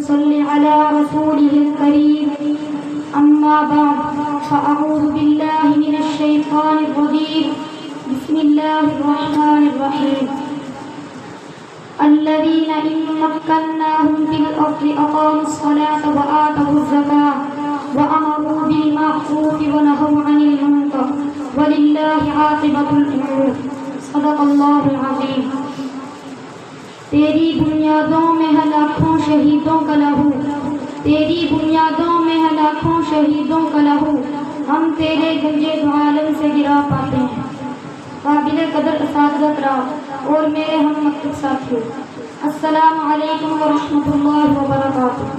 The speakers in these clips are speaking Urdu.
صل على رسوله الكريم أما بعد فأعوذ بالله من الشيطان الرجيم بسم الله الرحمن الرحيم الذين إن مكناهم في الأرض أقاموا الصلاة وآتوا الزكاة وأمروا بالمعروف ونهوا عن المنكر ولله عاقبة الأمور صدق الله العظيم. تیری بنیادوں میں ہے لاکھوں شہیدوں کا لہو، تیری بنیادوں میں ہے لاکھوں شہیدوں کا لہو، ہم تیرے گنجے دو عالم سے گرا پاتے ہیں. قابل قدر اساتذہ کرام اور میرے ہم مکتب ساتھیوں، السلام علیکم ورحمۃ اللہ وبرکاتہ.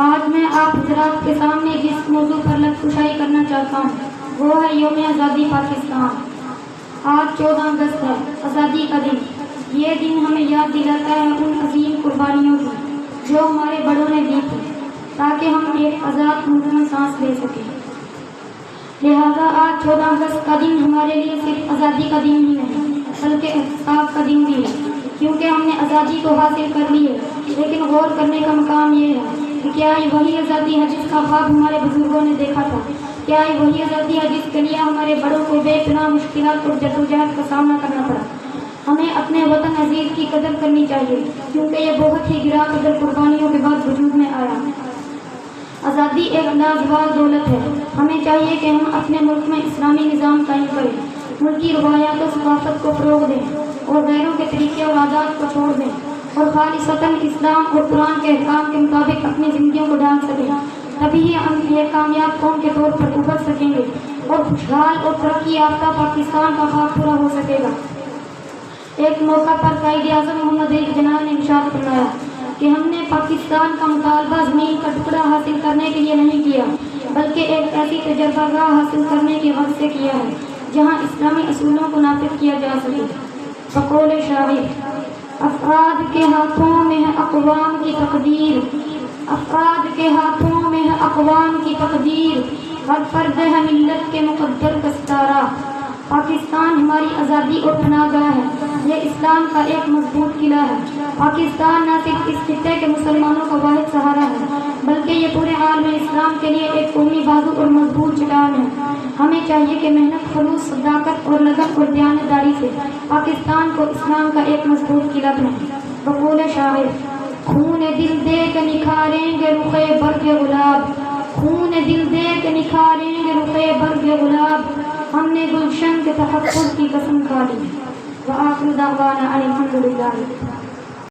آج میں آپ حضرات کے سامنے جس موضوع پر لفظ کشائی کرنا چاہتا ہوں وہ ہے یوم آزادی پاکستان. آج 14 اگست ہے، آزادی کا دن. یہ دن ہمیں یاد دلاتا ہے ان عظیم قربانیوں کی جو ہمارے بڑوں نے دی تھی تاکہ ہم ایک آزاد ملک میں سانس لے سکیں. لہذا آج 14 اگست کا دن ہمارے لیے صرف آزادی کا دن ہی نہیں بلکہ احتساب کا دن بھی ہے، کیونکہ ہم نے آزادی کو حاصل کر لی ہے. لیکن غور کرنے کا مقام یہ ہے کہ کیا یہ وہی آزادی ہے جس کا خواب ہمارے بزرگوں نے دیکھا تھا؟ کیا یہ وہی آزادی ہے جس کے لیے ہمارے بڑوں کو بے پناہ مشکلات اور جدوجہد کا سامنا کرنا پڑا؟ ہمیں اپنے وطن عزیز کی قدر کرنی چاہیے کیونکہ یہ بہت ہی گرا قدر قربانیوں کے بعد وجود میں آیا. آزادی ایک لازوال دولت ہے. ہمیں چاہیے کہ ہم اپنے ملک میں اسلامی نظام قائم کریں، ملکی روایات و ثقافت کو فروغ دیں اور غیروں کے طریقے اور عادات کو چھوڑ دیں اور خالصتاً اسلام اور قرآن کے احکام کے مطابق اپنی زندگیوں کو ڈال سکیں. تبھی ہم ایک کامیاب قوم کے طور پر ابھر سکیں گے اور خوشحال اور ترقی یافتہ پاکستان کا خواب پورا ہو سکے گا. ایک موقع پر قائد اعظم محمد علی جناح نے ارشاد فرمایا کہ ہم نے پاکستان کا مطالبہ زمین کا ٹکڑا حاصل کرنے کے لیے نہیں کیا بلکہ ایک ایسی تجربہ گاہ حاصل کرنے کی غرض سے کیا ہے جہاں اسلامی اصولوں کو نافذ کیا جا سکے. بقول شاعر، افراد کے ہاتھوں میں ہے اقوام کی تقدیر، افراد کے ہاتھوں میں ہے اقوام کی تقدیر، ہر فرد ہے ملت کے مقدر کا ستارہ. پاکستان ہماری آزادی اور پناہ گاہ ہے، یہ اسلام کا ایک مضبوط قلعہ ہے. پاکستان نہ صرف اس خطے کے مسلمانوں کا واحد سہارا ہے بلکہ یہ پورے عالم اسلام کے لیے ایک قومی بازو اور مضبوط چٹان ہے. ہمیں چاہیے کہ محنت، خلوص، صداقت اور لگن اور دیانتداری سے پاکستان کو اسلام کا ایک مضبوط قلعہ بنائیں. بقول شاعر، خون دل دے کے نکھاریں گے رخ برگ گلاب، خون دل دے کے نکھاریں گے رخ برگ گلاب، ہم نے گلشن کے تحفظ کی قسم کھا لی. وآخر دعوانا ان الحمد للہ.